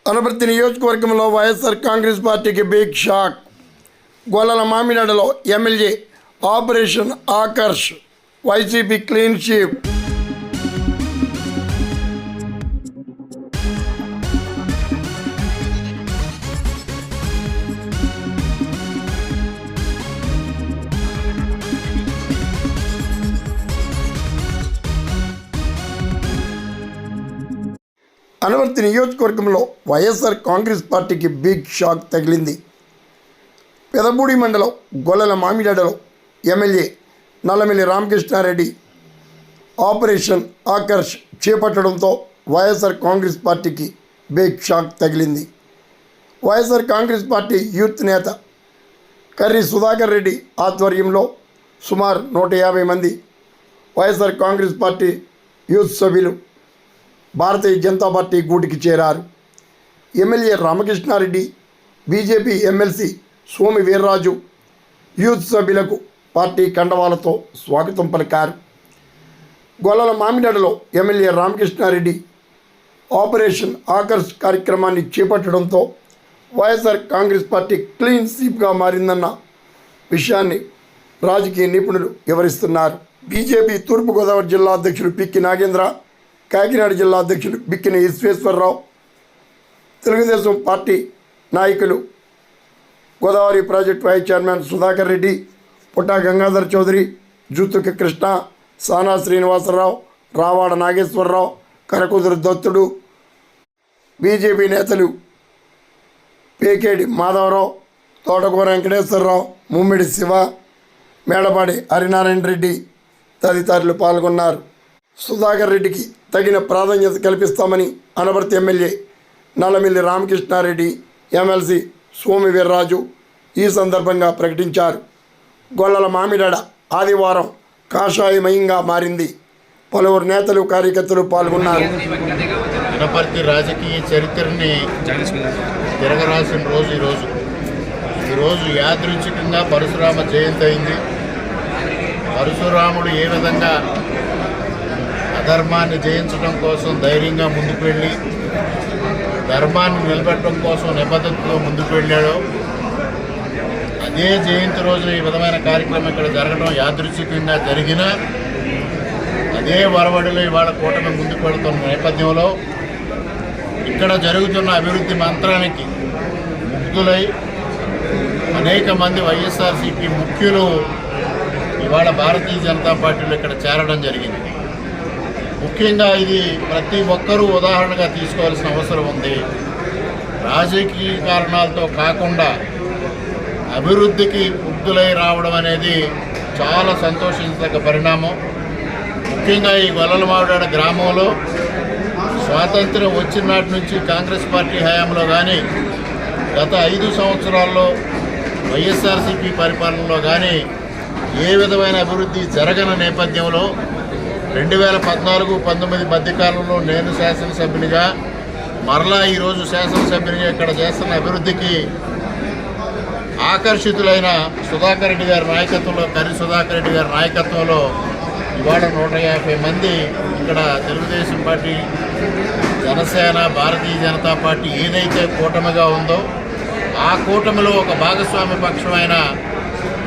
అనపర్తి నియోజకవర్గంలో వైఎస్ఆర్ కాంగ్రెస్ పార్టీకి big shock. Gollala మామిడాడలో MLA operation Akarsh, YCP clean sweep. Anaparthi నియోజకవర్గంలో వైఎస్ఆర్ కాంగ్రెస్ పార్టీకి బిగ్ షాక్ తగిలింది. పెదపూడి మండలం గొల్లల మామిడాడలో ఎమ్మెల్యే నల్లమిల్లి రామకృష్ణారెడ్డి ఆపరేషన్ ఆకర్ష్ చేపట్టడంతో వైఎస్ఆర్ కాంగ్రెస్ పార్టీకి బిగ్ షాక్ తగిలింది. వైఎస్ఆర్ కాంగ్రెస్ పార్టీ యూత్ నేత కర్రి సుధాకర్ రెడ్డి ఆధ్వర్యంలో సుమారు 150 మంది వైఎస్ఆర్ కాంగ్రెస్ పార్టీ యూత్ సభ్యులు భారతీయ జనతా పార్టీ గూటికి చేరారు. MLA Ramakrishna Reddy, BJP MLC సోమి Veerraju youth సభ్యులకు పార్టీ కండవాలతో స్వాగతం పలికారు. గొల్లల మామిడాడలో ఎమ్మెల్యే రామకృష్ణారెడ్డి ఆపరేషన్ ఆకర్ష్ కార్యక్రమాన్ని చేపట్టడంతో వైఎస్ఆర్ కాంగ్రెస్ పార్టీ క్లీన్ స్వీప్గా మారిందన్న విషయాన్ని రాజకీయ నిపుణులు వివరిస్తున్నారు. బీజేపీ తూర్పుగోదావరి జిల్లా అధ్యక్షులు పిక్కి నాగేంద్ర, కాకినాడ జిల్లా అధ్యక్షులు బిక్కిన ఈశ్వేశ్వరరావు, తెలుగుదేశం పార్టీ నాయకులు Godavari project vice chairman Sudhakar Reddy, Putta Gangadhar Chowdary, Juthuka Krishna, Sana Srinivasarao, Ravada Nageswararao, Karakuduru దత్తుడు, బీజేపీ నేతలు పేకేడి మాధవరావు, తోటకూర వెంకటేశ్వరరావు, ముమ్మిడి శివ, మేడపాడి హరినారాయణ రెడ్డి తదితరులు పాల్గొన్నారు. సుధాకర్ రెడ్డికి తగిన ప్రాధాన్యత కల్పిస్తామని అనపర్తి ఎమ్మెల్యే నల్లమిల్లి రామకృష్ణారెడ్డి, ఎమ్మెల్సీ సోమి వీర్రాజు ఈ సందర్భంగా ప్రకటించారు. గొల్లల మామిడాడ ఆదివారం కాషాయమయంగా మారింది. పలువురు నేతలు, కార్యకర్తలు పాల్గొన్నారు. అనపర్తి రాజకీయ చరిత్రని తిరగరాసిన రోజు ఈరోజు యాదృచ్ఛికంగా పరశురామ జయంతి అయింది. పరశురాముడు ఏ విధంగా అధర్మాన్ని జయించడం కోసం ధైర్యంగా ముందుకు వెళ్ళి ధర్మాన్ని నిలబెట్టడం కోసం నిబద్ధతతో ముందుకు వెళ్ళాడో అదే జయంతి రోజున ఈ విధమైన కార్యక్రమం ఇక్కడ జరగడం యాదృచ్ఛికంగా జరిగినా అదే వరవడిలో ఇవాళ కూటమి ముందుకు వెళుతున్న నేపథ్యంలో ఇక్కడ జరుగుతున్న అభివృద్ధి మంత్రానికి ముగ్ధులై అనేక మంది వైఎస్ఆర్సీపీ ముఖ్యులు ఇవాళ భారతీయ జనతా పార్టీలో ఇక్కడ చేరడం జరిగింది. ముఖ్యంగా ఇది ప్రతి ఒక్కరూ ఉదాహరణగా తీసుకోవాల్సిన అవసరం ఉంది. రాజకీయ కారణాలతో కాకుండా అభివృద్ధికి ముగ్ధులై రావడం అనేది చాలా సంతోషించదగ్గ పరిణామం. ముఖ్యంగా ఈ గొల్లల మామిడాడ గ్రామంలో స్వాతంత్ర్యం వచ్చిన నాటి నుంచి కాంగ్రెస్ పార్టీ హయాంలో కానీ గత 5 సంవత్సరాల్లో వైఎస్ఆర్సీపీ పరిపాలనలో కానీ ఏ విధమైన అభివృద్ధి జరగని నేపథ్యంలో 2014-19 మధ్యకాలంలో నేను శాసనసభ్యునిగా మరలా ఈరోజు శాసనసభ్యునిగా ఇక్కడ చేస్తున్న అభివృద్ధికి ఆకర్షితులైన సుధాకర్ రెడ్డి గారి నాయకత్వంలో, కర్రి సుధాకర్ రెడ్డి గారి నాయకత్వంలో ఇవాళ 150 మంది ఇక్కడ తెలుగుదేశం పార్టీ, జనసేన, భారతీయ జనతా పార్టీ ఏదైతే కూటమిగా ఉందో ఆ కూటమిలో ఒక భాగస్వామ్య పక్షమైన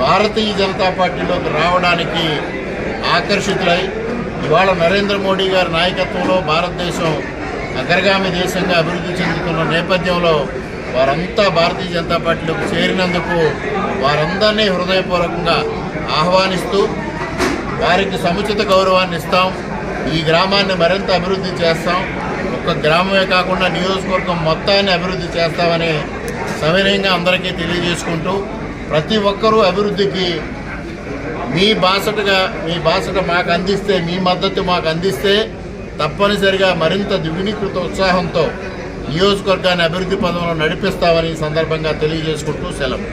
భారతీయ జనతా పార్టీలోకి రావడానికి ఆకర్షితులై ఇవాళ నరేంద్ర మోడీ గారి నాయకత్వంలో భారతదేశం అగ్రగామి దేశంగా అభివృద్ధి చెందుతున్న నేపథ్యంలో వారంతా భారతీయ జనతా పార్టీలోకి చేరినందుకు వారందరినీ హృదయపూర్వకంగా ఆహ్వానిస్తూ వారికి సముచిత గౌరవాన్ని ఇస్తాం. ఈ గ్రామాన్ని మరింత అభివృద్ధి చేస్తాం. ఒక్క గ్రామమే కాకుండా నియోజకవర్గం మొత్తాన్ని అభివృద్ధి చేస్తామని సవినయంగా అందరికీ తెలియజేసుకుంటూ ప్రతి ఒక్కరూ అభివృద్ధికి మీ బాసట మాకు అందిస్తే, మీ మద్దతు మాకు అందిస్తే తప్పనిసరిగా మరింత ద్విగుణీకృత ఉత్సాహంతో నియోజకవర్గాన్ని అభివృద్ధి పదంలో నడిపిస్తామని సందర్భంగా తెలియజేసుకుంటూ సెలవు.